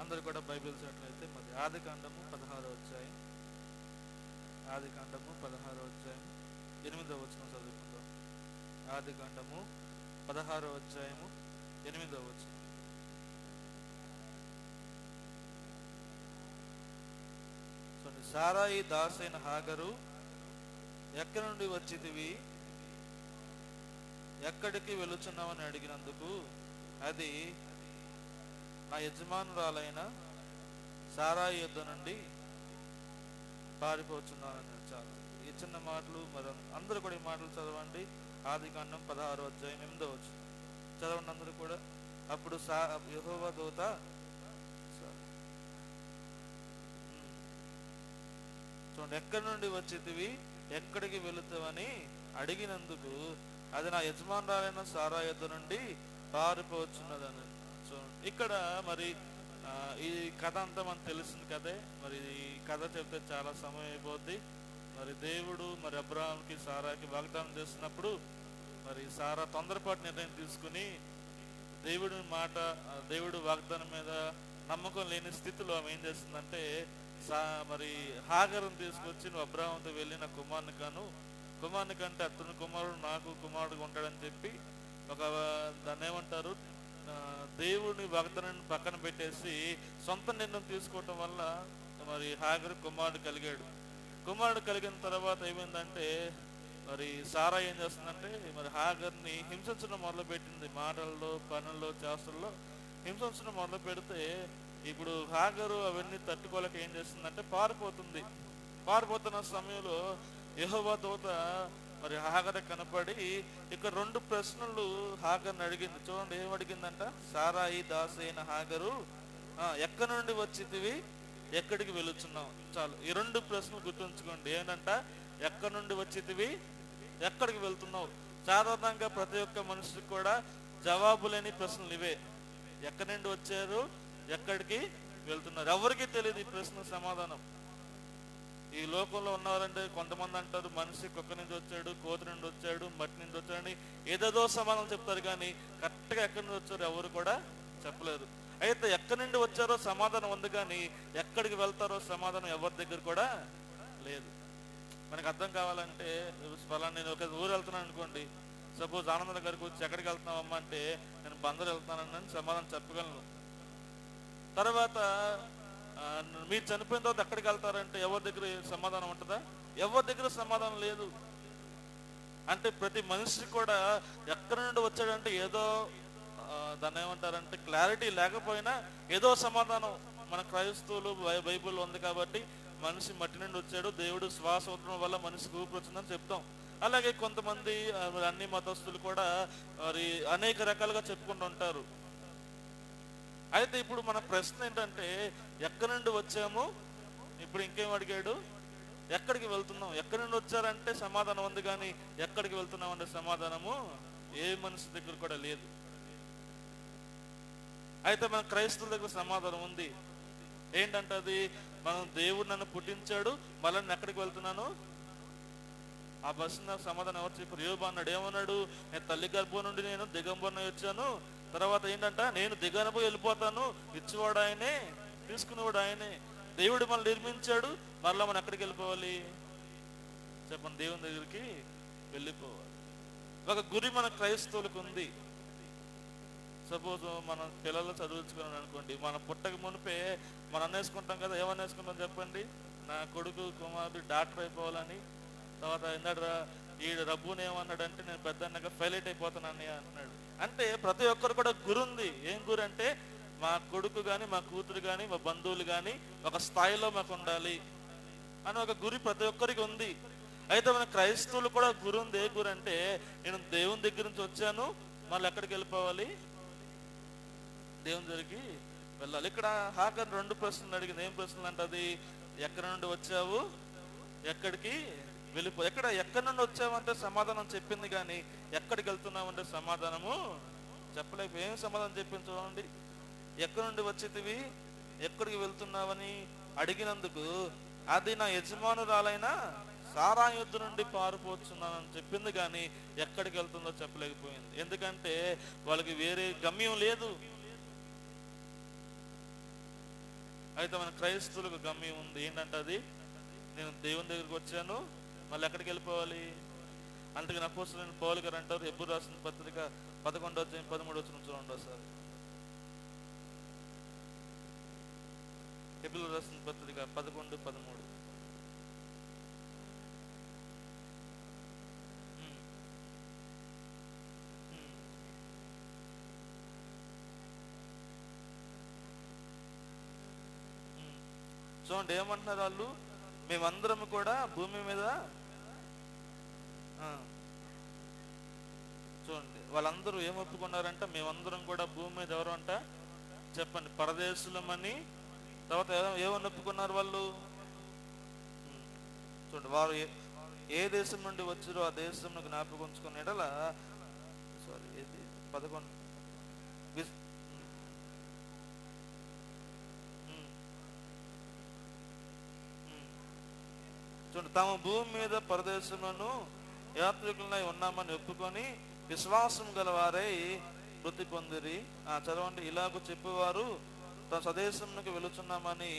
అందరు కూడా బైబిల్స్ అట్లయితే మరి ఆది కాండము 16వ అధ్యాయం, ఆది కాండము 16వ అధ్యాయం 8వ వచనం చదువుకుందాం. ఆది కాండము 16వ అధ్యాయము 8వ వచనం. సారాయి దాసైన హాగరు, ఎక్కడి నుండి వచ్చితివి, ఎక్కడికి వెళుచున్నావని అడిగినందుకు అది నా యజమానురాలైన సారాయి యుద్ధ నుండి పారిపోతున్నానని. చాలా ఈ చిన్న మాటలు మరి అందరూ కూడా ఈ మాటలు చదవండి. ఆది కాండం 16వ అధ్యాయం 8వ వచనం చదవండి అందరూ కూడా. అప్పుడు యెహోవా దూత చూడండి, ఎక్కడి నుండి వచ్చితివి, ఎక్కడికి వెళుతావని అడిగినందుకు అది నా యజమానురాలైన సారా యుద్ధ నుండి పారిపోవచ్చున్నదని. చూడండి, ఇక్కడ మరి ఈ కథ అంతా మనకు తెలిసింది కదే. మరి ఈ కథ చెప్తే చాలా సమయం అయిపోద్ది. మరి దేవుడు మరి అబ్రహాంకి సారాకి వాగ్దానం చేస్తున్నప్పుడు మరి సారా తొందరపాటు నిర్ణయం తీసుకుని దేవుడు వాగ్దానం మీద నమ్మకం లేని స్థితిలో ఆమె ఏం చేస్తుందంటే మరి హాగరుని తీసుకొచ్చి నువ్వు అబ్రహాంతో వెళ్ళి నా కుమారుని కంటే అతని కుమారుడు నాకు కుమారుడుగా ఉంటాడని చెప్పి దాన్ని ఏమంటారు, దేవుడిని వాగ్దానాన్ని పక్కన పెట్టేసి సొంత నిర్ణయం తీసుకోవటం వల్ల మరి హాగరు కుమారుడు కలిగిన తర్వాత ఏమైందంటే మరి సారా ఏం చేస్తుందంటే మరి హాగర్ని హింసించడం మొదలుపెట్టింది. మాటల్లో, పనుల్లో, చేష్టల్లో హింసించడం మొదలు పెడితే ఇప్పుడు హాగరు అవన్నీ తట్టుకోలేక ఏం చేస్తుందంటే పారిపోతున్న సమయంలో యెహోవా దూత మరి హాగర్ కనపడి ఇక్కడ 2 ప్రశ్నలు హాగర్ని అడిగింది. చూడండి, ఏమడిగిందంట, సారాయి దాసైన హాగరు, ఎక్కడి నుండి వచ్చితివి, ఎక్కడికి వెళుచున్నావు. చాలు, ఈ 2 ప్రశ్నలు గుర్తుంచుకోండి. ఏంటంట, ఎక్కడి నుండి వచ్చితివి, ఎక్కడికి వెళ్తున్నావు. సాధారణంగా ప్రతి ఒక్క మనిషికి కూడా జవాబు లేని ప్రశ్నలు ఇవే. ఎక్కడి నుండి వచ్చారు, ఎక్కడికి వెళ్తున్నారు, ఎవరికి తెలియదు ఈ ప్రశ్న సమాధానం. ఈ లోకంలో ఉన్నవారంటే కొంతమంది అంటారు మనిషి కుక్క నుంచి వచ్చాడు, కోతి నుండి వచ్చాడు, మట్టి నుంచి వచ్చాడని ఏదేదో సమాధానం చెప్తారు, కానీ కరెక్ట్గా ఎక్కడి నుండి వచ్చారో ఎవరు కూడా చెప్పలేరు. అయితే ఎక్కడి నుండి వచ్చారో సమాధానం ఉంది, కానీ ఎక్కడికి వెళ్తారో సమాధానం ఎవరి దగ్గర కూడా లేదు. మనకు అర్థం కావాలంటే నేను ఒక ఊరు వెళ్తున్నాను అనుకోండి, సపోజ్ ఆనంద గారికి వచ్చి ఎక్కడికి వెళ్తున్నావమ్మా అంటే నేను బందరు వెళ్తున్నానని సమాధానం చెప్పగలను. తర్వాత మీరు చనిపోయిన తర్వాత ఎక్కడికి వెళ్తారంటే ఎవరి దగ్గర సమాధానం ఉంటుందా? ఎవరి దగ్గర సమాధానం లేదు. అంటే ప్రతి మనిషి కూడా ఎక్కడి నుండి వచ్చాడంటే ఏదో దాన్ని ఏమంటారంటే క్లారిటీ లేకపోయినా ఏదో సమాధానం. మన క్రైస్తవులు బైబిల్ ఉంది కాబట్టి మనిషి మట్టి నుండి వచ్చాడు, దేవుడు శ్వాస ఉండడం వల్ల మనిషికి ఊపిరి వచ్చిందని చెప్తాం. అలాగే కొంతమంది అన్ని మతస్థులు కూడా మరి అనేక రకాలుగా చెప్పుకుంటూ ఉంటారు. అయితే ఇప్పుడు మన ప్రశ్న ఏంటంటే ఎక్కడి నుండి వచ్చాము, ఇప్పుడు ఇంకేం అడిగాడు, ఎక్కడికి వెళ్తున్నాం. ఎక్కడి నుండి వచ్చారంటే సమాధానం ఉంది, కానీ ఎక్కడికి వెళ్తున్నాం అంటే సమాధానము ఏ మనిషి దగ్గర కూడా లేదు. అయితే మన క్రైస్తవుల దగ్గర సమాధానం ఉంది. ఏంటంటే అది దేవుడు నన్ను పుట్టించాడు, మళ్ళీ నేను ఎక్కడికి వెళ్తున్నాను. ఆ బస్సు నాకు సమాధానం ఎవరు చెప్పారు? యోబు అన్నాడు, ఏమన్నాడు, నేను తల్లి గర్భం నుండి నేను దిగంబరనై వచ్చాను, తర్వాత ఏంటంట నేను దిగనబో వెళ్ళిపోతాను, ఇచ్చేవాడు ఆయనే, తీసుకునేవాడు ఆయనే. దేవుడు మనల్ని నిర్మించాడు, మళ్ళీ మనం ఎక్కడికి వెళ్ళిపోవాలి చెప్పండి? దేవుని దగ్గరికి వెళ్ళిపోవాలి. ఒక గురి మన క్రైస్తవులకు ఉంది. సపోజ్ మనం పిల్లలు చదువుకున్నాను అనుకోండి, మన పుట్టక మునిపే మనం అన్నేసుకుంటాం కదా. ఏమనేసుకుంటాం చెప్పండి? నా కొడుకు కుమారుడు డాక్టర్ అయిపోవాలని. తర్వాత ఇందాక ఈ రబ్బుని ఏమన్నాడంటే నేను పెద్దన్నగా ఫెయిలైట్ అయిపోతానని అన్నాడు. అంటే ప్రతి ఒక్కరు కూడా గురి ఉంది. ఏం గురి అంటే మా కొడుకు కానీ, మా కూతురు కానీ, మా బంధువులు కానీ ఒక స్థాయిలో మాకు ఉండాలి అని ఒక గురి ప్రతి ఒక్కరికి ఉంది. అయితే మన క్రైస్తవులు కూడా గురి ఉంది. ఏ గురి అంటే నేను దేవుని దగ్గర నుంచి వచ్చాను, మళ్ళీ ఎక్కడికి వెళ్ళిపోవాలి, దేవుని దగ్గరికి వెళ్ళాలి. ఇక్కడ హాగర్ 2 ప్రశ్నలు అడిగింది. ఏం ప్రశ్నలు అంటే అది ఎక్కడి నుండి వచ్చావు, ఎక్కడికి ఎక్కడి నుండి వచ్చావంటే సమాధానం చెప్పింది, కానీ ఎక్కడికి వెళ్తున్నావంటే సమాధానము చెప్పలేక ఏం సమాధానం చెప్పింది చూడండి. ఎక్కడి నుండి వచ్చేటివి, ఎక్కడికి వెళ్తున్నావని అడిగినందుకు అది నా యజమానురాలైన సారా యుద్ధ నుండి పారిపోతున్నానని చెప్పింది, కానీ ఎక్కడికి వెళ్తుందో చెప్పలేకపోయింది. ఎందుకంటే వాళ్ళకి వేరే గమ్యం లేదు. అయితే మన క్రైస్తవులకు గమ్యం ఉంది. ఏంటంటే అది, నేను దేవుని దగ్గరికి వచ్చాను, మళ్ళీ ఎక్కడికి వెళ్ళిపోవాలి? అందుకని అపోస్తలుడైన పౌలు గారు అంటారు, హెబ్రీ రాసిన పత్రిక 11:13 చూడండి సార్. హెబ్రీ రాసిన పత్రిక 11:13. చూడండి ఏమంటున్నారు వాళ్ళు, మేమందరం కూడా భూమి మీద, చూడండి వాళ్ళందరూ ఏం ఒప్పుకున్నారంట, మేమందరం కూడా భూమి మీద ఎవరు అంట చెప్పండి, పరదేశులమని. తర్వాత ఏమని ఒప్పుకున్నారు వాళ్ళు? చూడండి, వారు ఏ దేశం నుండి వచ్చారో ఆ దేశంను జ్ఞాపకం ఉంచుకునే ఎడల, సారీ ఏది 11, చూడండి, తమ భూమి మీద పరదేశంలోను యాత్రికులై ఉన్నామని ఒప్పుకొని విశ్వాసం గల వారై వృత్తి పొందిరి. చదవండి, ఇలాగ చెప్పేవారు తమ స్వదేశంకి వెళుతున్నామని.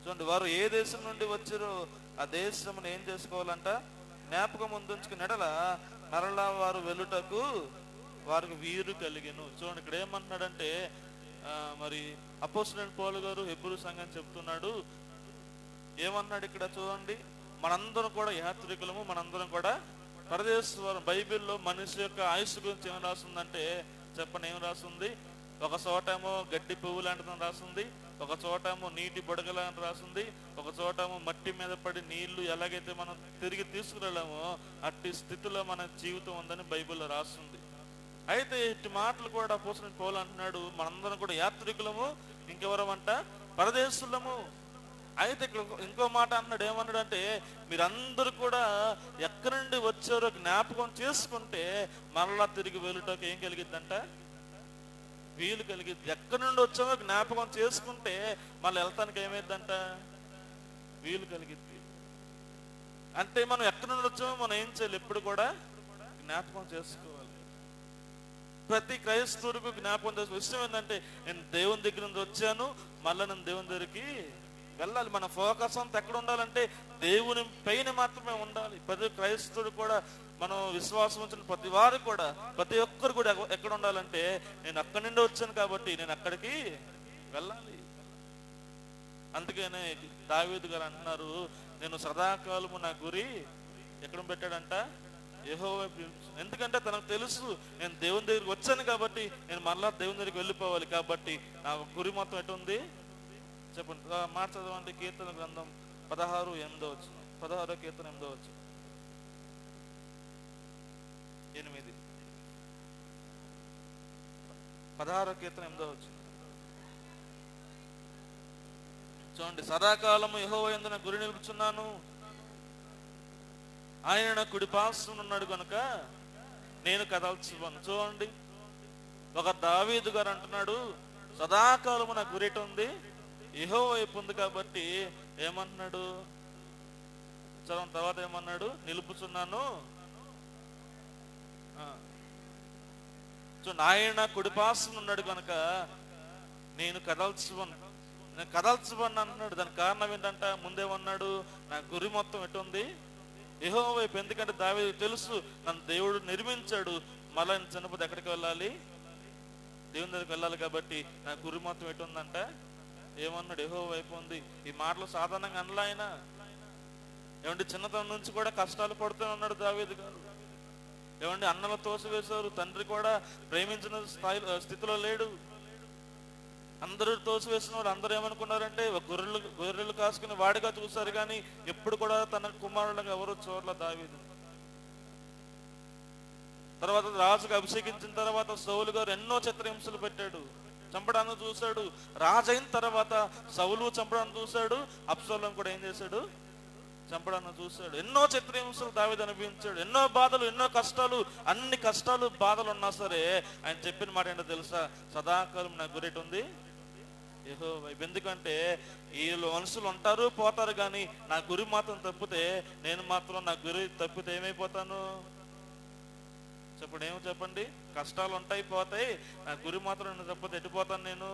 చూడండి, వారు ఏ దేశం నుండి వచ్చారో ఆ దేశం ఏం చేసుకోవాలంట, జ్ఞాపకం ముందుంచుకుని ఎడల మరలా వారు వెళ్ళుటకు వారికి వీరు కలిగెను. చూడండి, ఇక్కడ ఏమంటున్నాడంటే, మరి అపోస్తలుడైన పౌలు గారు హెబ్రీ సంఘం చెప్తున్నాడు. ఏమన్నాడు ఇక్కడ చూడండి, మనందరం కూడా యాత్రికులము, మనందరం కూడా పరదేశవారం. బైబిల్లో మనిషి యొక్క ఆయుష్ గురించి ఏం రాస్తుందంటే చెప్పండి, ఏం రాస్తుంది? ఒక చోటేమో గడ్డి పువ్వు లాంటిదని రాస్తుంది, ఒక చోటేమో నీటి బుడగలా అని రాస్తుంది, ఒక చోటేమో మట్టి మీద పడి నీళ్లు ఎలాగైతే మనం తిరిగి తీసుకురాలేమో అట్టి స్థితిలో మన జీవితం ఉందని బైబిల్లో రాస్తుంది. అయితే ఇటు మాటలు కూడా అపోస్తలుడైన పౌలు అంటున్నాడు, మనందరం కూడా యాత్రికులము, ఇంకెవరమంట పరదేశులము. అయితే ఇక్కడ ఇంకో మాట అన్నాడు, ఏమన్నాడు అంటే, మీరందరూ కూడా ఎక్కడి నుండి వచ్చారో జ్ఞాపకం చేసుకుంటే మరలా తిరిగి వెళ్ళుటకు ఏం కలిగిద్దంట, వీలు కలిగిద్ది. ఎక్కడి నుండి వచ్చామో జ్ఞాపకం చేసుకుంటే మళ్ళీ వెళ్తానికి ఏమైందంట, వీలు కలిగిద్ది. అంటే మనం ఎక్కడి నుండి వచ్చామో మనం ఏం చేయాలి, ఎప్పుడు కూడా జ్ఞాపకం చేసుకోవాలి. ప్రతి క్రైస్తవుడికి జ్ఞాపకం చేసే విషయం ఏంటంటే, నేను దేవుని దగ్గర నుంచి వచ్చాను, మళ్ళీ నేను దేవుని దగ్గరికి వెళ్ళాలి. మన ఫోకస్ అంతా ఎక్కడ ఉండాలంటే దేవుని పైన మాత్రమే ఉండాలి. ప్రతి క్రైస్తవుడు కూడా, మనం విశ్వాసం వచ్చిన ప్రతి వారు కూడా, ప్రతి ఒక్కరు కూడా ఎక్కడ ఉండాలంటే, నేను అక్కడి నుండి వచ్చాను కాబట్టి నేను అక్కడికి వెళ్ళాలి. అందుకనే దావీదు గారు అంటున్నారు, నేను సదాకాలము నా గురి ఎక్కడ పెట్టాడంట, యెహోవా. ఎందుకంటే తనకు తెలుసు నేను దేవుని దగ్గరికి వచ్చాను కాబట్టి నేను మళ్ళా దేవుని దగ్గరికి వెళ్ళిపోవాలి. కాబట్టి నా గురి మొత్తం ఎటుంది చెప్పండి. మాట చదవండి, కీర్తన గ్రంథం 16:8. 16వ కీర్తన 8. 16వ కీర్తన 8. చూడండి, సదాకాలము యెహోవా యందు నా గురి నిలుపుచున్నాను, ఆయన నా కుడి పార్శ్వమున ఉన్నాడు కనుక నేను కదల్చుకోను. చూడండి, ఒక దావీదు గారు అంటున్నాడు, సదాకాలము నా గురిట ఉంది, యెహోవా వైపు ఉంది కాబట్టి ఏమంటున్నాడు చదవండి. తర్వాత ఏమన్నాడు, నిలుపుచున్నాను. చూడండి, ఆయన కుడి పార్శ్వమున ఉన్నాడు కనుక నేను కదల్చుకోను, నేను కదల్చుకోను అంటున్నాడు. దానికి కారణం ఏంటంట, ముందేమన్నాడు, నా గురి మొత్తం ఎటుంది, యెహోవా వైపు. ఎందుకంటే దావీదు తెలుసు, నన్ను దేవుడు నిర్మించాడు, మళ్ళీ నేను చనిపోతే ఎక్కడికి వెళ్ళాలి, దేవుని దగ్గరికి వెళ్ళాలి. కాబట్టి నా గురి మొత్తం ఎటు ఉందంట, ఏమన్నాడు, యెహోవా వైపు ఉంది. ఈ మాటలు సాధారణంగా అనలా ఆయన. ఏమంటే చిన్నతనం నుంచి కూడా కష్టాలు పడుతూనే ఉన్నాడు దావీదు గారు. ఏమంటే అన్నలు తోసివేశారు, తండ్రి కూడా ప్రేమించిన స్థితిలో లేడు. అందరూ తోసివేసిన వాడు అందరూ ఏమనుకున్నారంటే గొర్రెలు కాసుకుని వాడిగా చూశారు, కానీ ఎప్పుడు కూడా తన కుమారులకు ఎవరు చూడలే దావీదు. తర్వాత రాజుగా అభిషేకించిన తర్వాత సౌలు గారు ఎన్నో చిత్రహింసలు పెట్టాడు, చంపడాన్ని చూశాడు. రాజు అయిన తర్వాత సౌలు చంపడాన్ని చూశాడు, అబ్షాలోం కూడా ఏం చేశాడు, చంపడాన్ని చూశాడు. ఎన్నో చిత్రహింసలు దావీదు అనుభవించాడు, ఎన్నో బాధలు, ఎన్నో కష్టాలు. అన్ని కష్టాలు బాధలు ఉన్నా సరే ఆయన చెప్పిన మాట ఏంటో తెలుసా, సదాకాలం నా గురిట ఉంది యెహోవా. ఎందుకంటే వీళ్ళు మనుషులు ఉంటారు పోతారు, కానీ నా గురి మాత్రం తప్పితే, నేను మాత్రం నా గురి తప్పితే ఏమైపోతాను, చెప్పండి, ఏమో చెప్పండి. కష్టాలు ఉంటాయి, పోతాయి. నా గురి మాత్రం తప్పతే ఎట్టిపోతాను నేను?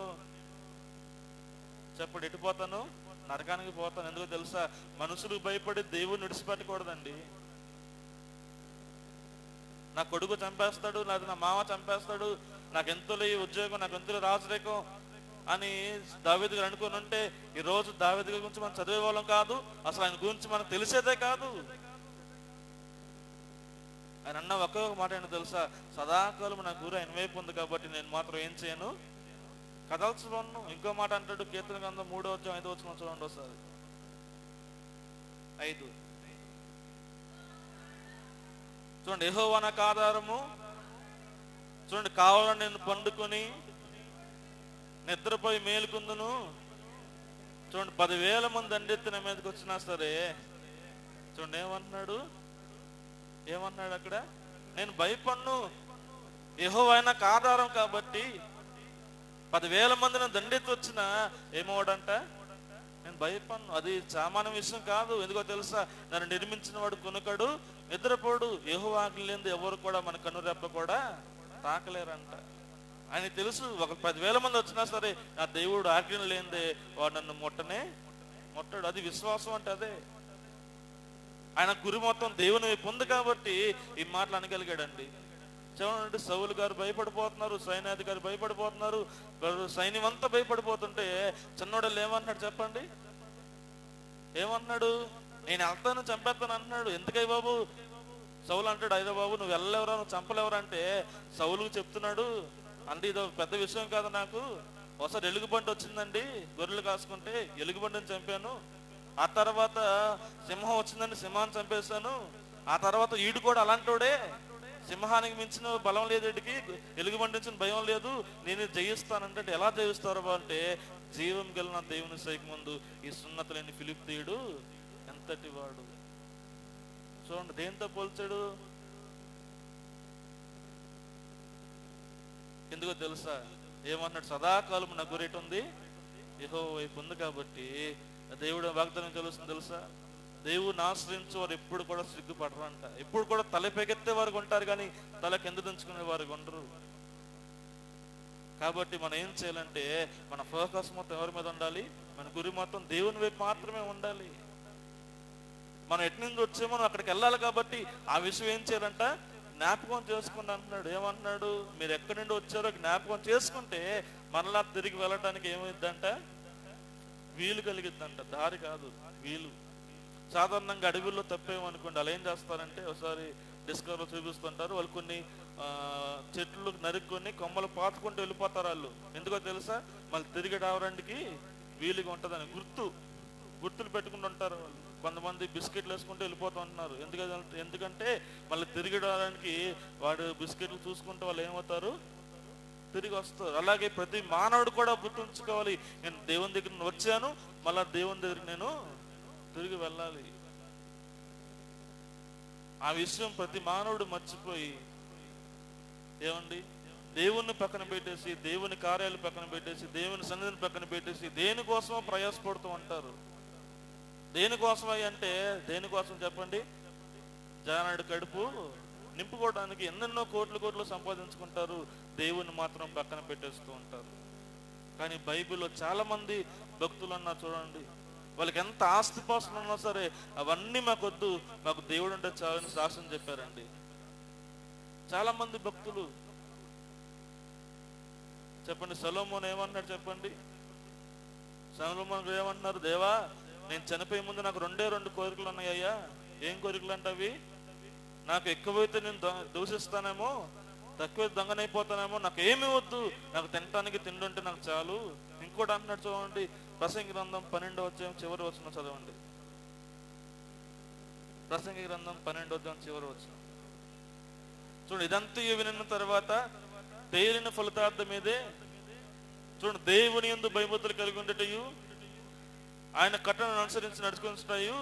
చెప్పండి, ఎట్టిపోతాను? నరకానికి పోతాను. ఎందుకో తెలుసా? మనుషులకు భయపడి దేవుని విడిచిపెట్టకూడదండి. నా కొడుకు చంపేస్తాడు, లేదా నా మామ చంపేస్తాడు, నాకు ఎంతలో ఈ ఉద్యోగం, నాకు ఎంతలో రాజరేఖం అని దావీదు గారు అనుకుని ఉంటే ఈ రోజు దావీదు గారి గురించి మనం చదివే వాళ్ళం కాదు, అసలు ఆయన గురించి మనకు తెలిసేదే కాదు. ఆయన అన్న ఒకే ఒక మాట ఏంటో తెలుసా? సదాకాలం నా గురి ఆయన వైపు ఉంది కాబట్టి నేను మాత్రం ఏం చేయను, కదల్చను. ఇంకో మాట అంటాడు, కీర్తన గ్రంథం 3:5 చూడండి ఒకసారి. 5 చూడండి. యెహోవా నాకు ఆధారము. చూడండి, కావాలని నేను పండుకొని నిద్రపోయి మేలుకుందును. చూడండి, 10,000 మంది దండెత్తిన మీదకి వచ్చినా సరే, చూడండి ఏమన్నాడు అక్కడ? నేను భయపడ్ను, యెహోవా నాకు ఆధారం కాబట్టి. 10,000 మందిని దండెత్తి వచ్చినా ఏమోడంట, నేను భయపడ్ను. అది సామాన్య విషయం కాదు. ఎందుకో తెలుసా? నన్ను నిర్మించిన వాడు కొనుకడు, నిద్రపోడు. యెహోవా ఆజ్ఞ లేనిది ఎవరు కూడా మన కన్నురెప్ప కూడా తాకలేరంట. ఆయన తెలుసు, ఒక 10,000 మంది వచ్చినా సరే నా దేవుడు ఆజ్ఞ లేనిదే వాడు నన్ను ముట్టడు. అది విశ్వాసం అంటే అదే. ఆయన గురి మొత్తం దేవుని వైపు ఉంది కాబట్టి ఈ మాటలు అనగలిగాడండి. చూడండి, సౌలు గారు భయపడిపోతున్నారు, సైన్యాధికారి భయపడిపోతున్నారు, సైన్యం అంతా భయపడిపోతుంటే చిన్నోడలు ఏమన్నాడు చెప్పండి? ఏమన్నాడు? నేను వెళ్తాను, చంపేస్తాను అంటున్నాడు. ఎందుకై బాబు? సౌలు అంటాడు, అయినా బాబు నువ్వు వెళ్ళలేవరా, నువ్వు చంపలేవరా అంటే సౌలుకు చెప్తున్నాడు, అంటే ఇదో పెద్ద విషయం కాదు నాకు. ఒకసారి ఎలుగుబంటి వచ్చిందండి, గొర్రెలు కాసుకుంటే ఎలుగుబంటిని చంపాను. ఆ తర్వాత సింహం వచ్చిందండి, సింహాన్ని చంపేశాను. ఆ తర్వాత ఈడు కూడా అలాంటోడే, సింహానికి మించిన బలం లేదు, వీడికి ఎలుగుబంటి మించిన భయం లేదు, నేను జయిస్తానంటే. ఎలా జయిస్తారు అంటే, జీవం గెలిన దేవుని సైకి ముందు ఈ సున్నత లేని ఫిలిప్తీయుడు ఎంతటి వాడు. చూడండి, దేంతో పోల్చాడు? ఎందుకో తెలుసా? ఏమన్నాడు? సదాకాలం నా గురేటు ఉంది, యెహోవా వైపు ఉంది కాబట్టి. దేవుడు వాగ్దానం తెలుసా? దేవుని ఆశ్రయించే వారు ఎప్పుడు కూడా సిగ్గుపడరంట. ఎప్పుడు కూడా తలపెగెత్తే వారు ఉంటారు, కానీ తల కింద దించుకునే వారు ఉండరు. కాబట్టి మనం ఏం చేయాలంటే, మన ఫోకస్ మొత్తం ఎవరి మీద ఉండాలి? మన గురి మొత్తం దేవుని వైపు మాత్రమే ఉండాలి. మనం ఎటు నుంచి వచ్చామో అక్కడికి వెళ్ళాలి కాబట్టి ఆ విషయం ఏం చేయాలంట? జ్ఞాపకం చేసుకోండి అంటున్నాడు. ఏమంటున్నాడు? మీరు ఎక్కడి నుండి వచ్చారో జ్ఞాపకం చేసుకుంటే మరలా తిరిగి వెళ్ళటానికి ఏమైందంట? వీలు కలిగిద్దంట, దారి కాదు, వీలు. సాధారణంగా అడవుల్లో తప్పేమనుకోండి, అలా ఏం చేస్తారంటే, ఒకసారి డిస్కవర్లో చూపిస్తుంటారు, వాళ్ళు కొన్ని చెట్లు నరుక్కొని కొమ్మలు పాతుకుంటూ వెళ్ళిపోతారు వాళ్ళు. ఎందుకో తెలుసా? మళ్ళీ తిరిగి రావడానికి వీలుగా ఉంటుందని గుర్తులు పెట్టుకుంటూ ఉంటారు వాళ్ళు. కొంతమంది బిస్కెట్లు వేసుకుంటూ వెళ్ళిపోతూ ఉంటున్నారు. ఎందుకంటే మళ్ళీ తిరిగి రావడానికి వాడు బిస్కెట్లు చూసుకుంటూ వాళ్ళు ఏమవుతారు? తిరిగి వస్తారు. అలాగే ప్రతి మానవుడు కూడా గుర్తుంచుకోవాలి, నేను దేవుని దగ్గర వచ్చాను, మళ్ళా దేవుని దగ్గరికి నేను తిరిగి వెళ్ళాలి. ఆ విషయం ప్రతి మానవుడు మర్చిపోయి ఏమండి, దేవుణ్ణి పక్కన పెట్టేసి, దేవుని కార్యాలు పక్కన పెట్టేసి, దేవుని సన్నిధిని పక్కన పెట్టేసి దేనికోసమో ప్రయాసపడుతూ ఉంటారు. దేనికోసమై అంటే, దేనికోసం చెప్పండి? జానాడు కడుపు నింపుకోవడానికి ఎన్నెన్నో కోట్లు సంపాదించుకుంటారు, దేవుని మాత్రం పక్కన పెట్టేస్తూ ఉంటారు. కానీ బైబిల్లో చాలా మంది భక్తులు అన్నా చూడండి, వాళ్ళకి ఎంత ఆస్తిపాస్తులు ఉన్నా సరే అవన్నీ మాకొద్దు, మాకు దేవుడు అంటే చాలని శాసనం చెప్పారండి. చాలా మంది భక్తులు. చెప్పండి, సొలొమోను ఏమన్నాడు చెప్పండి? సొలొమోను ఏమన్నారు? దేవా, నేను చనిపోయే ముందు నాకు 2 కోరికలు ఉన్నాయ్యా. ఏం కోరికలు అంటే అవి? నాకు ఎక్కువైతే నేను దూషిస్తానేమో, తక్కువ దొంగనైపోతానేమో, నాకు ఏమి వద్దు, నాకు తినటానికి తిండి ఉంటే నాకు చాలు. ఇంకోటి అంటున్నాడు చూడండి, ప్రసంగి గ్రంథం 12వ అధ్యాయం చివరి వచనం చదవండి. ప్రసంగి గ్రంథం 12వ అధ్యాయం చివరి వచనం చూడండి. ఇదంతా వినిన తర్వాత తేలిన ఫలితార్థం మీదే. చూడండి, దేవుని యందు భయభక్తులు కలిగి ఉండేటయు, ఆయన కట్టడను అనుసరించి నడుచుకుంటాయు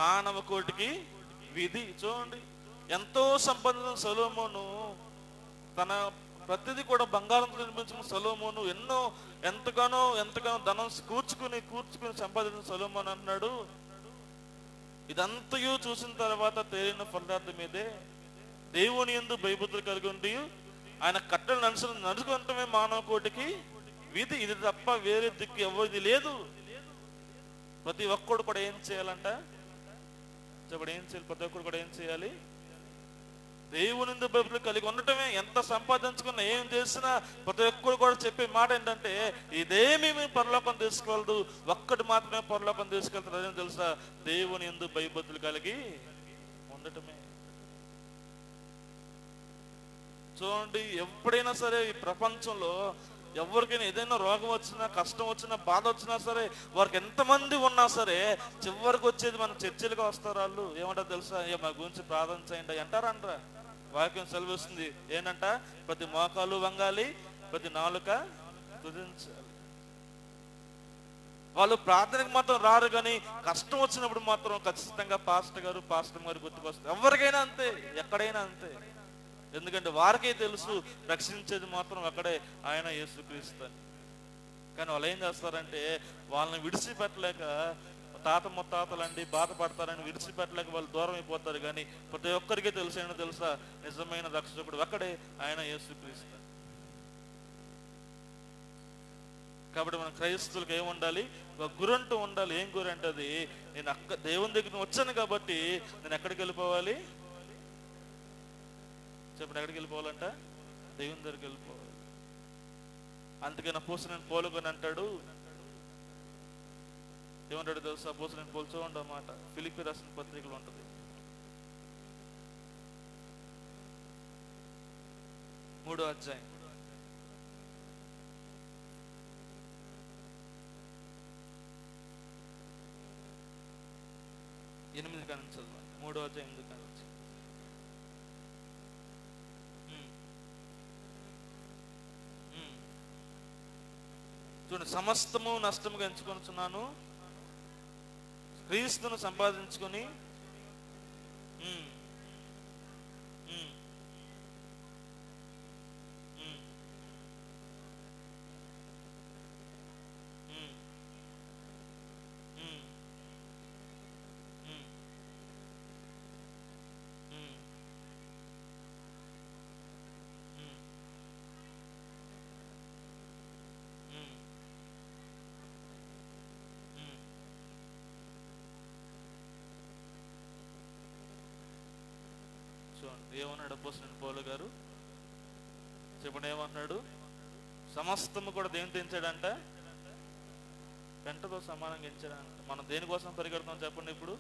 మానవ కోటికి విధి. చూడండి, ఎంతో సంపన్న సొలొమోను, తన ప్రతిదీ కూడా బంగారంతో నిర్మించిన సొలొమోను, ఎంతగానో ధనం కూర్చుకుని సంపాదించిన సొలొమోను అన్నాడు, ఇదంతయు చూసిన తర్వాత తేలిన ఫలితార్థం మీదే దేవుని యందు భయభక్తులు కలిగి ఉండి ఆయన కట్టలను నడుచుకుంటమే మానవ కోటికి విధి. ఇది తప్ప వేరే దిక్కు ఎవరిది లేదు. ప్రతి ఒక్కడు కూడా ఏం చేయాలంట చెప్పడు? ఏం చేయాలి? ప్రతి ఒక్కడు కూడా ఏం చేయాలి? దేవుని యందు భయభక్తులు కలిగి ఉండటమే. ఎంత సంపాదించుకున్నా ఏం చేసినా ప్రతి ఒక్కరు కూడా చెప్పే మాట ఏంటంటే ఇదేమీ పరలోకం తీసుకెళ్ళదు, ఒక్కటి మాత్రమే పరలోకం తీసుకెళ్తారు. అదేం తెలుసా? దేవుని యందు భయభక్తులు కలిగి ఉండటమే. చూడండి, ఎప్పుడైనా సరే ఈ ప్రపంచంలో ఎవరికైనా ఏదైనా రోగం వచ్చినా, కష్టం వచ్చినా, బాధ వచ్చినా సరే, వారికి ఎంతమంది ఉన్నా సరే చివరికి వచ్చేది మన చర్చిలుగా వస్తారు. వాళ్ళు ఏమంటారు తెలుసా? మా గురించి ప్రార్థన చేయండి అంటారంటారా? వాక్యం సెలవిస్తుంది ఏంటంట? ప్రతి మోకాలు వంగాలి, ప్రతి నాలుక తుదించాలి. వాళ్ళు ప్రార్థనకు మాత్రం రారు, కానీ కష్టం వచ్చినప్పుడు మాత్రం ఖచ్చితంగా పాస్టర్ గారు గుర్తుకొస్తారు. ఎవరికైనా అంతే, ఎక్కడైనా అంతే. ఎందుకంటే వారికే తెలుసు రక్షించేది మాత్రం అక్కడే ఆయన యేసుక్రీస్తు. కానీ వాళ్ళు ఏం చేస్తారంటే వాళ్ళని విడిచిపెట్టలేక, తాత ముత్తాతలండి బాధపడతారని విడిచిపెట్టలేక వాళ్ళు దూరం అయిపోతారు. కానీ ప్రతి ఒక్కరికి తెలుసు ఏంటో తెలుసా? నిజమైన రక్షకుడు అక్కడే ఆయన యేసుక్రీస్తు. కాబట్టి మన క్రైస్తవులకు ఏముండాలి? ఒక గురంటూ ఉండాలి. ఏం గురి అంటే అది నేను దేవుని దగ్గర వచ్చాను కాబట్టి నేను ఎక్కడికి వెళ్ళిపోవాలి? చెప్పండి, ఎక్కడికి వెళ్ళిపోవాలంట? దేవుని దగ్గరికి వెళ్ళిపోవాలి. అందుకని అపోస్తలుడైన పౌలు అంటాడు, ఏమంటాడు తెలుసా? అపోస్తలుడైన పౌలు చూడండి మాట, ఫిలిప్పీ రాసిన పత్రికలో ఉంటుంది, 3వ అధ్యాయం 8 కాని చదువు. 3వ అధ్యాయం 8 కాని. చూడండి, సమస్తము నష్టముగా ఎంచుకొనుచున్నాను, క్రీస్తును సంపాదించుకొని ఏమన్నాడు అపోస్తలుడైన పౌలు గారు? చెప్పండి, ఏమన్నాడు? సమస్తము కూడా దేని తెంచాడంట? పెంటతో సమానంగా ఎంచాడంట. మనం దేనికోసం పరిగెడుతున్నాం చెప్పండి? ఇప్పుడు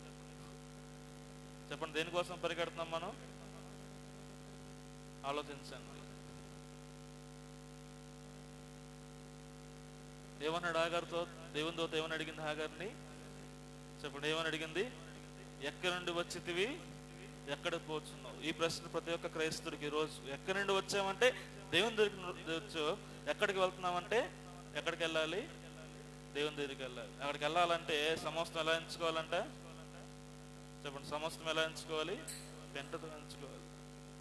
చెప్పండి, దేనికోసం పరిగెడుతున్నాం మనం? ఆలోచించండి. ఏమన్నాడు హాగారుతో? దేవుని దూత ఏమని అడిగింది హాగారుని? చెప్పండి, ఏమని అడిగింది? ఎక్కడి నుండి వచ్చితివి, ఎక్కడికి పోతున్నావు? ఈ ప్రశ్న ప్రతి ఒక్క క్రైస్తవుడికి ఈరోజు. ఎక్కడి నుండి వచ్చామంటే దేవుని దగ్గరికి వచ్చు. ఎక్కడికి వెళ్తున్నామంటే ఎక్కడికి వెళ్ళాలి? దేవుని దగ్గరికి వెళ్ళాలి. అక్కడికి వెళ్ళాలంటే సమస్తం ఎలా ఎంచుకోవాలంట? చెప్పండి, సమస్తం ఎలా ఎంచుకోవాలి? పెంటతో ఎంచుకోవాలి.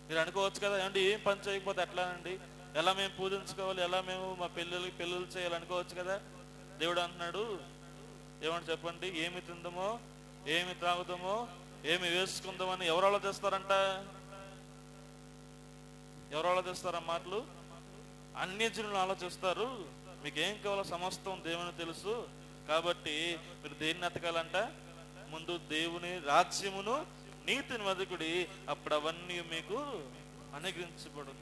మీరు అనుకోవచ్చు కదా, ఏమండి ఏం పని చేయకపోతే ఎట్లా అండి, ఎలా మేము పూజించుకోవాలి, ఎలా మేము మా పెళ్ళిళ్ళు చేయాలనుకోవచ్చు కదా. దేవుడు అంటున్నాడు, ఏమంటే చెప్పండి, ఏమి తిందామో, ఏమి త్రాగుదామో, ఏమి వేసుకుందామని ఎవరు ఆలోచిస్తారంట? ఎవరు ఆలోచిస్తారా మాటలు? అన్యజనులు ఆలోచిస్తారు. మీకేం కావాలో సమస్తం దేవుని తెలుసు. కాబట్టి మీరు దేన్ని ఎతకాలంట? ముందు దేవుని రాజ్యమును నీతిని వెదకుడి, అప్పుడు అవన్నీ మీకు అనుగ్రహించబడు.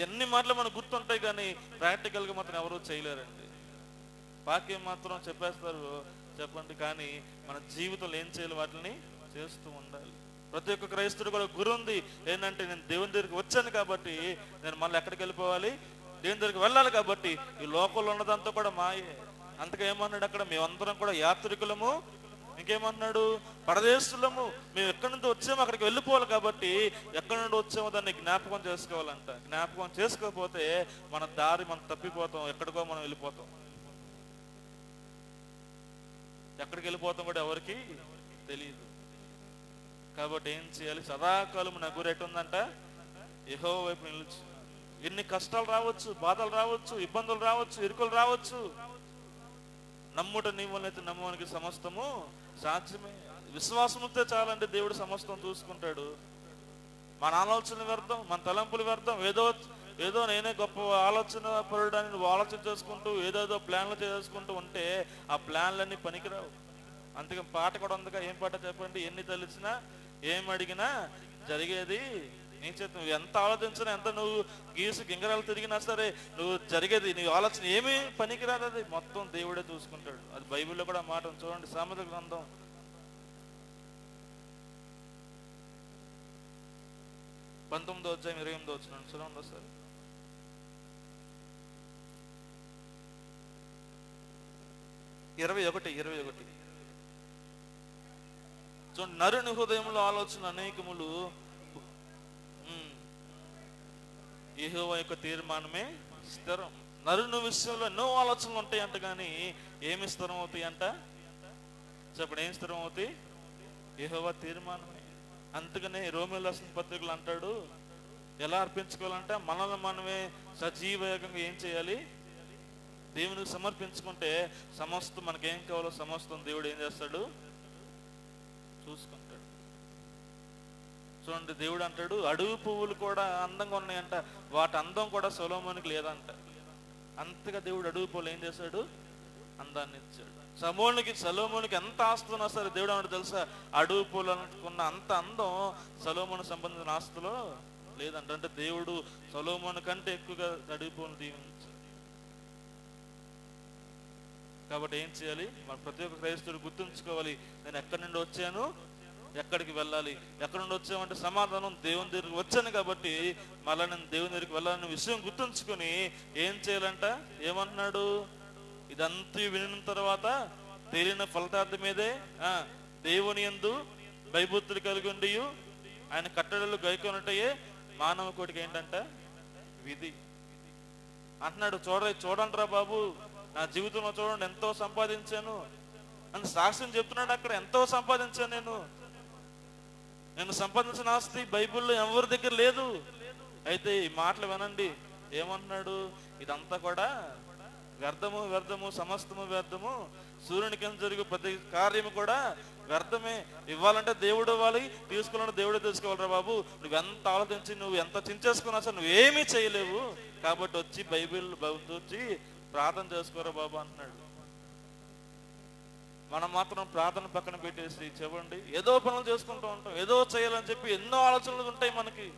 ఎన్ని మాటలు మనకు గుర్తుంటాయి, కానీ ప్రాక్టికల్గా మాత్రం ఎవరూ చేయలేరండి. వాక్యం మాత్రం చెప్పేస్తారు చెప్పండి, కానీ మన జీవితంలో ఏం చేయాలి? వాటిని చేస్తూ ఉండాలి. ప్రతి ఒక్క క్రైస్తవుడు కూడా గురి ఉంది ఏంటంటే, నేను దేవుని దగ్గరికి వచ్చాను కాబట్టి నేను మళ్ళీ ఎక్కడికి వెళ్ళిపోవాలి? దేవుని దగ్గరికి వెళ్ళాలి. కాబట్టి ఈ లోకంలో ఉన్నదంతా కూడా మాయే. అంతగా ఏమన్నాడు అక్కడ? మేమందరం కూడా యాత్రికులము, ఇంకేమన్నాడు? పరదేశులము. మేము ఎక్కడి నుండి వచ్చామో అక్కడికి వెళ్ళిపోవాలి. కాబట్టి ఎక్కడి నుండి వచ్చామో దాన్ని జ్ఞాపకం చేసుకోవాలంట. జ్ఞాపకం చేసుకోకపోతే మన దారి మనం తప్పిపోతాం, ఎక్కడికో మనం వెళ్ళిపోతాం. ఎక్కడికి వెళ్ళిపోతాం కూడా ఎవరికి తెలియదు. కాబట్టి ఏం చేయాలి? సదాకాలం నా గురి ఎట్టుందంట? యెహోవా వైపు నిలుచు. ఎన్ని కష్టాలు రావచ్చు, బాధలు రావచ్చు, ఇబ్బందులు రావచ్చు, ఇరుకులు రావచ్చు, నమ్ముట నీవులైతే నమ్మవానికి సమస్తము సాధ్యమే. విశ్వాసం ఉంటే చాలంటే దేవుడు సమస్తం చూసుకుంటాడు. మన ఆలోచన వ్యర్థం, మన తలంపులు వ్యర్థం. ఏదో ఏదో నేనే గొప్ప ఆలోచన పరుడని నువ్వు ఆలోచన చేసుకుంటూ ఏదేదో ప్లాన్లు చేసుకుంటూ ఉంటే ఆ ప్లాన్లన్నీ పనికిరావు. అందుకే పాట కూడా ఉందిగా, ఏం పాట చెప్పండి? ఎన్ని తలిచినా ఏం అడిగినా జరిగేది నీ చేత. నువ్వు ఎంత ఆలోచించినా, ఎంత నువ్వు గీసు గింగరాలు తిరిగినా సరే నువ్వు జరిగేది నీ ఆలోచన ఏమీ పనికిరాదు. అది మొత్తం దేవుడే చూసుకుంటాడు. అది బైబిల్లో కూడా మాట చూడండి, సామెతల గ్రంథం 19వ అధ్యాయం 28వ వచనం చదవండి సార్. ఇరవై ఒకటి చూడండి. నరుని హృదయంలో ఆలోచన అనేకములు, యెహోవా యొక్క తీర్మానమే స్థిరం. నరుని విషయంలో ఎన్నో ఆలోచనలు ఉంటాయంట, కానీ ఏమి స్థిరం అవుతాయి అంట? చెప్పండి, ఏం స్థిరం అవుతాయి? యెహోవా తీర్మానమే. అందుకనే రోమీయులకు రాసిన పత్రికలు అంటాడు, ఎలా అర్పించుకోవాలంటే మనల్ని మనమే సజీవయంగా ఏం చేయాలి? దేవునికి సమర్పించుకుంటే సమస్తం మనకేం కావాలో సమస్తం దేవుడు ఏం చేస్తాడు? చూసుకుంటాడు. చూడండి, దేవుడు అంటాడు అడవి పువ్వులు కూడా అందంగా ఉన్నాయంట, వాటి అందం కూడా సొలొమోనుకి లేదంట. అంతగా దేవుడు అడవి పువ్వులు ఏం చేశాడు? అందాన్ని ఇచ్చాడు. సొలొమోనుకి ఎంత ఆస్తి ఉన్నా సరే దేవుడు అన్నాడు తెలుసా, అడవి పూలు అనుకున్న అంత అందం సొలొమోనుకు సంబంధించిన ఆస్తులో లేదంట. అంటే దేవుడు సొలొమోను కంటే ఎక్కువగా అడవి పూలను దీవించాడు. కాబట్టి ఏం చేయాలి? మన ప్రతి ఒక్క క్రైస్తవుడు గుర్తుంచుకోవాలి, నేను ఎక్కడి నుండి వచ్చాను, ఎక్కడికి వెళ్ళాలి. ఎక్కడి నుండి వచ్చామంటే సమాధానం దేవుని దగ్గరికి వచ్చాను కాబట్టి మళ్ళీ నేను దేవుని దగ్గరికి వెళ్ళాలనే విషయం గుర్తుంచుకొని ఏం చేయాలంట? ఏమంటున్నాడు? ఇదంతా వినిన తర్వాత తేలిన ఫలితార్థం మీదే దేవుని యందు భయభక్తులు కలిగి ఉండి ఆయన కట్టడలు గైకొనటయే మానవ కోటికి ఏంటంట? విధి అంటున్నాడు. చూడండిరా బాబు, నా జీవితంలో చూడండి ఎంతో సంపాదించాను అని సాక్ష్యం చెప్తున్నాడు. అక్కడ ఎంతో సంపాదించాను నేను సంపాదించిన ఆస్తి బైబిల్లో ఎవరి దగ్గర లేదు. అయితే ఈ మాటలు వినండి, ఏమంటున్నాడు? ఇదంతా కూడా వ్యర్థము, సమస్తము వ్యర్థము. సూర్యుని కింద జరిగే ప్రతి కార్యము కూడా వ్యర్థమే. ఇవ్వాలంటే దేవుడు ఇవ్వాలి, తీసుకోవాలంటే దేవుడే తీసుకోవాలరా బాబు. నువ్వు ఎంత ఆలోచించి నువ్వు ఎంత చించేసుకున్నా సరే నువ్వేమీ చేయలేవు. కాబట్టి వచ్చి బైబిల్ వచ్చి ప్రార్థన చేసుకోరా బాబు అంటున్నాడు. మనం మాత్రం ప్రార్థన పక్కన పెట్టేసి చెప్పండి ఏదో పనులు చేసుకుంటూ ఉంటాం, ఏదో చేయాలని చెప్పి ఎన్నో ఆలోచనలు ఉంటాయి మనకి.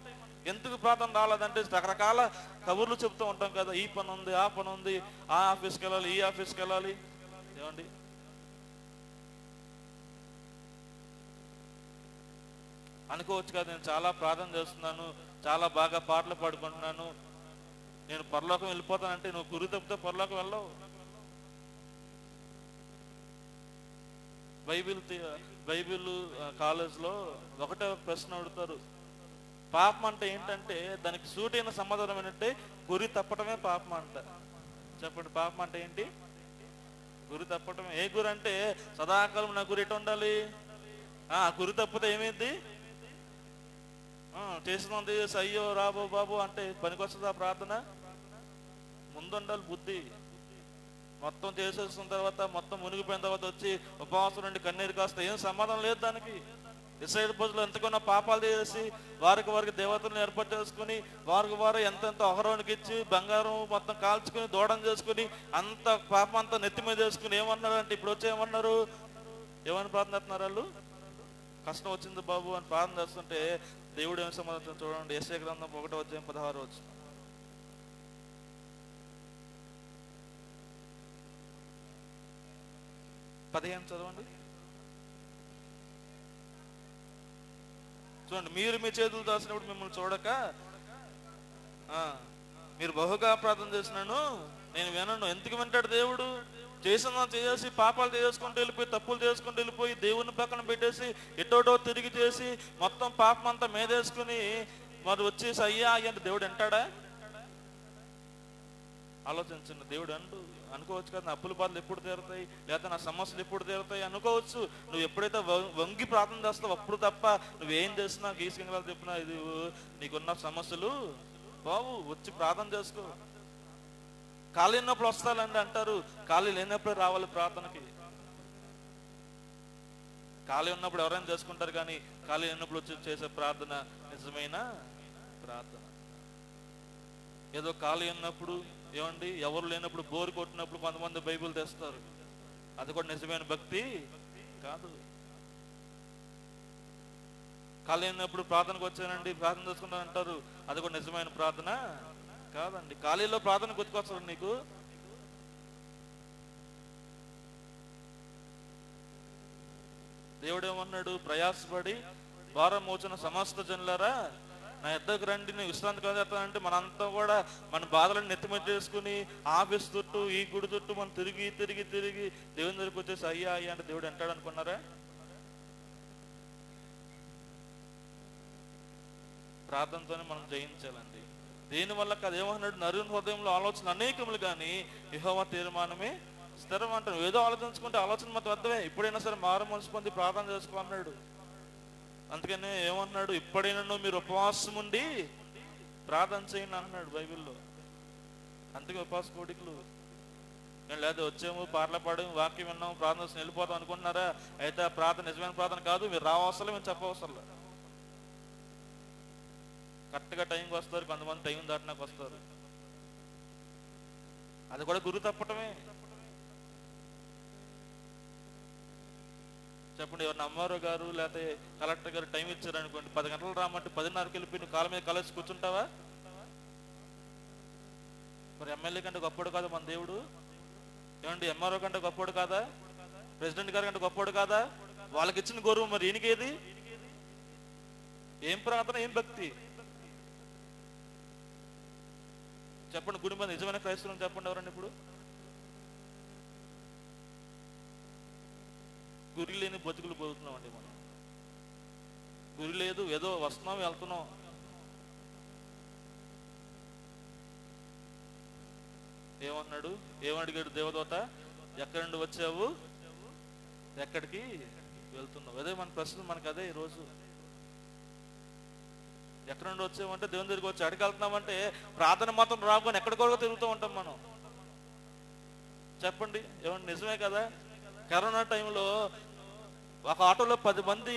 ఎందుకు ప్రార్థన రాలేదంటే రకరకాల కబుర్లు చెప్తూ ఉంటాం కదా, ఈ పని ఉంది, ఆ పని ఉంది, ఆ ఆఫీస్కి వెళ్ళాలి, ఈ ఆఫీస్కి వెళ్ళాలి. ఏమండి, అనుకోవచ్చు కదా, నేను చాలా ప్రార్థన చేస్తున్నాను, చాలా బాగా పాటలు పాడుకుంటున్నాను, నేను పరలోకం వెళ్ళిపోతానంటే నువ్వు గురి తప్పితే పరలోకం వెళ్ళవు. బైబిల్ కాలేజ్లో ఒకటే ప్రశ్న అడుగుతారు, పాపం అంటే ఏంటంటే దానికి సూటైన సమాధానం ఏంటంటే గురి తప్పటమే పాపం అంట. చెప్పండి, పాపం అంటే ఏంటి? గురి తప్పటమే. ఏ గురి అంటే సదాకాలం నా గురి ఎటు ఉండాలి, గురి తప్పితే ఏమైంది? చేసినంది చేసి అయ్యో రాబో బాబు అంటే పనికొస్తుందా ప్రార్థన? ముందుండాలి బుద్ధి. మొత్తం చేసేసిన తర్వాత మొత్తం మునిగిపోయిన తర్వాత వచ్చి ఉపవాసం నుండి కన్నీరు కాస్త ఏం సమాధానం లేదు దానికి. ఇశ్రాయేలు ప్రజలు ఎంతకన్నా పాపాలు చేసి వారికి దేవతలను ఏర్పాటు చేసుకుని వారు ఎంతెంత అహరోనికి ఇచ్చి బంగారం మొత్తం కాల్చుకుని దూడం చేసుకుని అంత పాపం అంతా నెత్తి మీద వేసుకుని ఏమన్నారు అంటే ఇప్పుడు వచ్చి ఏమన్నారు? ఏమని ప్రార్థన చేస్తున్నారు వాళ్ళు? కష్టం వచ్చింది బాబు అని ప్రార్థన చేస్తుంటే దేవుడు ఏం సమాధానం చూడండి. యెషయా గ్రంథం 1వ అధ్యాయం 16వ వచనం. చదవండి. చూడండి, మీరు మీ చేతులు దాచినప్పుడు మిమ్మల్ని చూడక మీరు బహుగా ప్రార్థన చేసినాను, నేను వినను. ఎందుకు వింటాడు దేవుడు? చేసి పాపాలు చేసుకుంటూ వెళ్ళిపోయి తప్పులు చేసుకుంటూ వెళ్ళిపోయి దేవుని పక్కన పెట్టేసి ఎటోటో తిరిగి చేసి మొత్తం పాపం అంతా మీదేసుకుని మరి వచ్చేసి అయ్యా అంటే దేవుడు వింటాడా? ఆలోచించండి. దేవుడు అనుకోవచ్చు కదా, నా అప్పుల బాధలు ఎప్పుడు తీరుతాయి, లేదా నా సమస్యలు ఎప్పుడు తీరుతాయి అనుకోవచ్చు. నువ్వు ఎప్పుడైతే వంగి ప్రార్థన చేస్తావు అప్పుడు తప్ప నువ్వేం చేసినా గీసుకెళ్ళాలి చెప్పినా ఇది నీకున్న సమస్యలు బాబు వచ్చి ప్రార్థన చేసుకో. ఖాళీ ఉన్నప్పుడు వస్తాలండి అంటారు, ఖాళీ లేనప్పుడే రావాలి ప్రార్థనకి. ఖాళీ ఉన్నప్పుడు ఎవరైనా చేసుకుంటారు, కానీ ఖాళీ ఉన్నప్పుడు వచ్చి చేసే ప్రార్థన నిజమైన ప్రార్థన. ఏదో ఖాళీ ఉన్నప్పుడు, ఏమండి, ఎవరు లేనప్పుడు, బోరు కొట్టినప్పుడు కొంతమంది బైబిల్ తెస్తారు. అది కూడా నిజమైన భక్తి కాదు. ఖాళీ ఉన్నప్పుడు ప్రార్థనకు వచ్చానండి, ప్రార్థన చేసుకుంటాను అంటారు, అది కూడా నిజమైన ప్రార్థన కాదండి. ఖాళీలో ప్రార్థన గుర్తుకొస్తారు నీకు. దేవుడు ఏమన్నాడు? ప్రయాసపడి భారం మోచిన సమస్త జనులారా నా యొద్దకు రండి, నేను విశ్రాంతి కలుగుతానంటే మనంతా కూడా మన బాధలను నెత్తిమెట్టేసుకుని ఆఫీస్ చుట్టూ, ఈ గుడి చుట్టూ మనం తిరిగి తిరిగి తిరిగి దేవుని దగ్గరికి వచ్చేసి అయ్యా అయ్యా అంటే దేవుడు అంటాడు అనుకున్నారా? ప్రార్థనతోనే మనం జయించాలండి. దీనివల్ల కాదు. ఏమన్నాడు? నరుని హృదయంలో ఆలోచన అనేకములు కానీ యెహోవా తీర్మానమే స్థిరం అంటాడు. ఏదో ఆలోచించుకుంటే ఆలోచన మొత్తం వద్దవే. ఇప్పుడైనా సరే మారు మనసు పొంది ప్రార్థన చేసుకో అన్నాడు. అందుకనే ఏమన్నాడు? ఇప్పుడైనా మీరు ఉపవాసం ఉండి ప్రార్థన చేయండి అన్నాడు బైబిల్లో. అందుకే ఉపవాస కోడికలు. నేను లేదు వచ్చాము, పాటలు పాడాము, వాక్యం విన్నాము, ప్రార్థన వెళ్ళిపోతాం అనుకుంటున్నారా? అయితే ఆ ప్రార్థన నిజమైన ప్రార్థన కాదు. మీరు రావసరం, మేము చెప్పవసరం. కరెక్ట్గా టైంకి వస్తారు, కొంతమంది టైం దాటినాక వస్తారు. అది కూడా గురి తప్పటమే. చెప్పండి, ఎవరిని అమ్మారో గారు లేకపోతే కలెక్టర్ గారు టైం ఇచ్చారు అనుకోండి, 10 గంటలు రామంటే 10:30కి వెళ్ళిపోయి నువ్వు కాళ్ళ మీద కాలేసి కూర్చుంటావా? మరి ఎమ్మెల్యే కంటే గొప్పడు కాదా మన దేవుడు? ఏమండి, ఎంఆర్ఓ కంటే గొప్పడు కాదా? ప్రెసిడెంట్ గారి కంటే గొప్పడు కాదా? వాళ్ళకి ఇచ్చిన గౌరవం మరి ఈయనకేది? ఏం ప్రార్థన, ఏం భక్తి? చెప్పండి, గుడి మీద నిజమైన క్రైస్తవులను చెప్పండి ఎవరండి ఇప్పుడు? గురి లేని బతుకులు బతుకుతున్నాం అండి మనం. గురి లేదు, ఏదో వస్తున్నాం వెళ్తున్నాం. ఏమన్నాడు? ఏమడిగాడు దేవదూత? ఎక్కడి నుండి వచ్చావు, ఎక్కడికి వెళ్తున్నావు? అదే మన ప్రశ్న, మనకు అదే ఈరోజు. ఎక్కడి నుండి వచ్చామంటే దేవుని దగ్గరికి వచ్చి. ఎక్కడికి వెళ్తున్నామంటే ప్రార్థన మాత్రం రాకుండా ఎక్కడికొరకు తిరుగుతూ ఉంటాం మనం. చెప్పండి, ఏమన్నా నిజమే కదా? కరోనా టైంలో ఒక ఆటోలో 10 మంది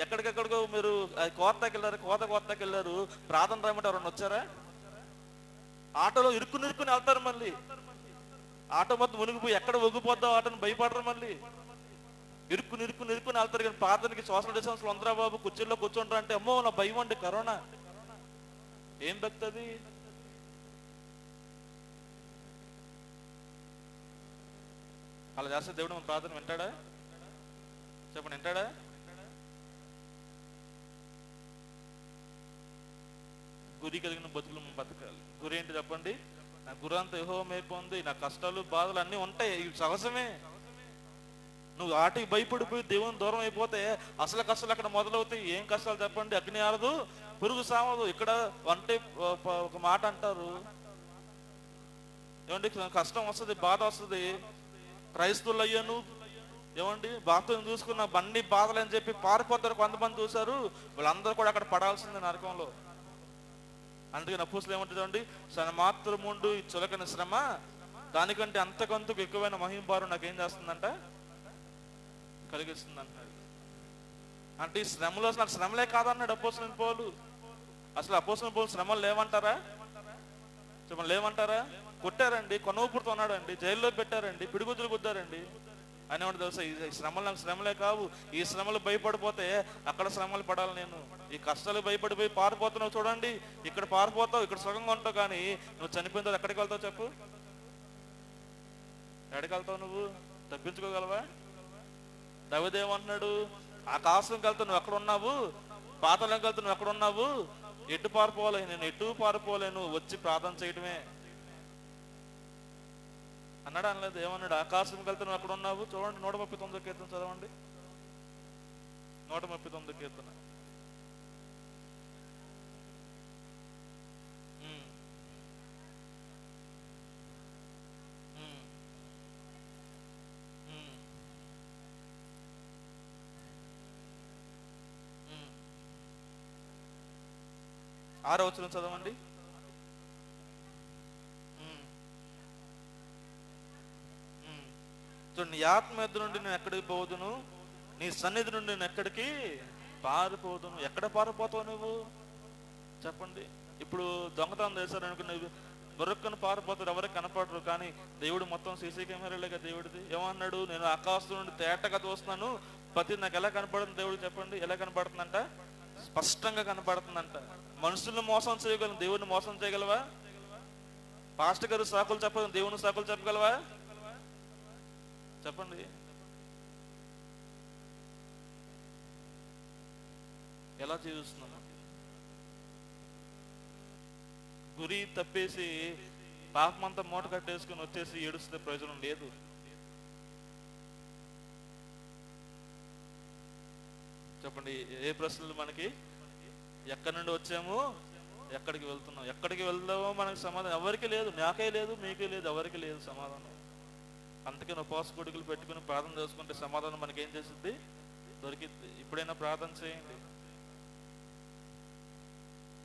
ఎక్కడికెక్కడికో మీరు కోతకి వెళ్ళారు, ప్రార్థన రాయమంటే ఎవరన్నా వచ్చారా? ఆటోలో ఇరుక్కుని వెళ్తారు. మళ్ళీ ఆటో మొత్తం మునిగిపోయి ఎక్కడ ఒగ్గిపోద్దాం ఆటోని భయపడరు. మళ్ళీ ఇరుక్కుని వెళ్తారు. కానీ ప్రార్థనకి సోషల్ డిస్టెన్స్ ఉందరా బాబు, కుర్చీల్లో కూర్చుంటారు అంటే అమ్మో నా భయం అండి. కరోనా ఏం భక్తి అది? అలా చేస్తే దేవుడు మన ప్రార్థన వింటాడా? చెప్పండి, వింటాడా? గురి కలిగిన బతుకులు మనం బతకాలి. గురి ఏంటి చెప్పండి? నా గురి అంతా యెహోవా ఉంది. నా కష్టాలు బాధలు అన్నీ ఉంటాయి, ఇవి సహజమే. నువ్వు ఆటికి భయపడిపోయి దేవుని దూరం అయిపోతే అసలు కష్టాలు అక్కడ మొదలవుతాయి. ఏం కష్టాలు చెప్పండి? అగ్ని ఆరదు, పురుగు సామదు. ఇక్కడ అంటే ఒక మాట అంటారు, ఏమండి, కష్టం వస్తుంది, బాధ వస్తుంది. క్రైస్తవులు అయ్యాను, ఏమండి, బాధను చూసుకున్న బండి బాధలు అని చెప్పి పారిపోతారు. కొంతమంది చూశారు, వాళ్ళందరూ కూడా అక్కడ పడాల్సిందే నరకంలో. అందుకని అపోస్తలులు ఏమంటుందండి? శ్రమ మాత్రముండు ఈ చులకన శ్రమ దానికంటే అంతకంతకు ఎక్కువైన మహింభారం నాకేం చేస్తుందంట, కలిగిస్తుంది అంటున్నాడు. అంటే ఈ శ్రమలో అసలు శ్రమలే కాదన్నాడు అపోస్తలులైన పౌలు. అసలు అపోస్తలులైన పౌలు శ్రమలు లేవంటారా? చెప్పండి, లేవంటారా? కొట్టారండి, కొనవూపుడుతో ఉన్నాడండి, జైల్లో పెట్టారండి, పిడిగుద్దులు గుద్దారండి. అని ఏమంటే తెలుసా? ఈ శ్రమలు నాకు శ్రమలే కావు. ఈ శ్రమలు భయపడిపోతే అక్కడ శ్రమలు పడాలి నేను. ఈ కష్టాలు భయపడిపోయి పారిపోతున్నావు చూడండి, ఇక్కడ పారిపోతావు, ఇక్కడ సుఖంగా ఉంటావు. కానీ నువ్వు చనిపోయిన తర్వాత ఎక్కడికి వెళ్తావు చెప్పు? ఎక్కడికి వెళ్తావు? నువ్వు తప్పించుకోగలవా? దావీదేమంటున్నాడు? ఆకాశంకి వెళ్తావు, నువ్వు ఎక్కడ ఉన్నావు? పాతాళంకి వెళ్తావు, నువ్వు ఎక్కడ ఉన్నావు? ఎటు పారిపోవాలి? నేను ఎటు పారిపోలేను, వచ్చి ప్రార్థన చేయటమే అన్నాడు. అనలేదు. ఏమన్నాడు? ఆకాశంకి వెళ్తే నువ్వు ఎక్కడ ఉన్నావు? చూడండి, 139 కీర్తన చదవండి. 139 కీర్తన. ఆరో వచనం చదవండి. నీ ఆత్మ ఎద్దు నుండి నేను ఎక్కడికి పోదును, నీ సన్నిధి నుండి నేను ఎక్కడికి పారిపోదును. ఎక్కడ పారిపోతావు నువ్వు చెప్పండి? ఇప్పుడు దొంగతనం చేశారు అనుకున్న బొరక్కను పారిపోతారు, ఎవరికి కనపడరు. కానీ దేవుడు మొత్తం సీసీ కెమెరాలేగా దేవుడిది. ఏమన్నాడు? నేను ఆకాశం నుండి తేటగా చూస్తున్నాను, ప్రతి నాకు ఎలా కనపడుతుంది దేవుడు చెప్పండి? ఎలా కనపడుతుందంట? స్పష్టంగా కనపడుతుందంట. మనుషులను మోసం చేయగలను, దేవుడిని మోసం చేయగలవా? పాస్టర్ గారు సాకులు చెప్పగలను, దేవుని సాకులు చెప్పగలవా చెప్పండి? ఎలా జీవిస్తున్నాము? గురి తప్పేసి పాపమంతా మూట కట్టేసుకుని వచ్చేసి ఏడుస్తే ప్రయోజనం లేదు. చెప్పండి, ఏ ప్రశ్నలు మనకి? ఎక్కడి నుండి వచ్చాము, ఎక్కడికి వెళ్తున్నాం, ఎక్కడికి వెళ్దామో మనకి సమాధానం ఎవరికి లేదు. నాకే లేదు, మీకే లేదు, ఎవరికి లేదు సమాధానం. అందుకని ఉపవాస కొడుకులు పెట్టుకుని ప్రార్థన చేసుకుంటే సమాధానం మనకి ఏం చేస్తుంది? దొరికిద్ది. ఇప్పుడైనా ప్రార్థన చేయండి.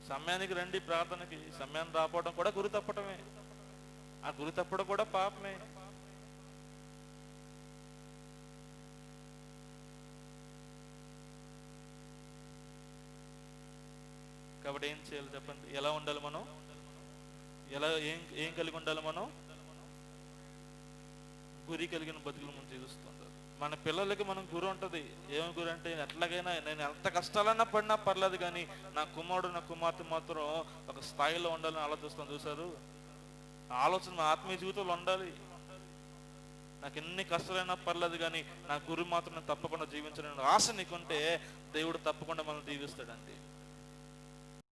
సమయానికి రండి ప్రార్థనకి. సమయాన్ని రాపోవడం కూడా గురి తప్పటమే. ఆ గురి తప్పడం కూడా పాపమే. కాబట్టి ఏం చేయాలి చెప్పండి? ఎలా ఉండాలి మనం? ఎలా ఏం కలిగి ఉండాలి మనం? గురి కలిగిన బతుకులు మనం జీవిస్తుంటారు. మన పిల్లలకి మనం గురి ఉంటుంది. ఏమి గురి అంటే, ఎట్లాగైనా నేను ఎంత కష్టాలన్నా పడినా పర్లేదు, కానీ నా కుమారుడు నా కుమార్తె మాత్రం ఒక స్థాయిలో ఉండాలని ఆలోచిస్తాను. చూసారు? ఆలోచన ఆత్మీయ జీవితంలో ఉండాలి. నాకు ఎన్ని కష్టాలైనా పర్లేదు, కానీ నా గురి మాత్రం నేను తప్పకుండా జీవించాలని ఆశ నీకుంటే దేవుడు తప్పకుండా మనం దీవిస్తాడండి.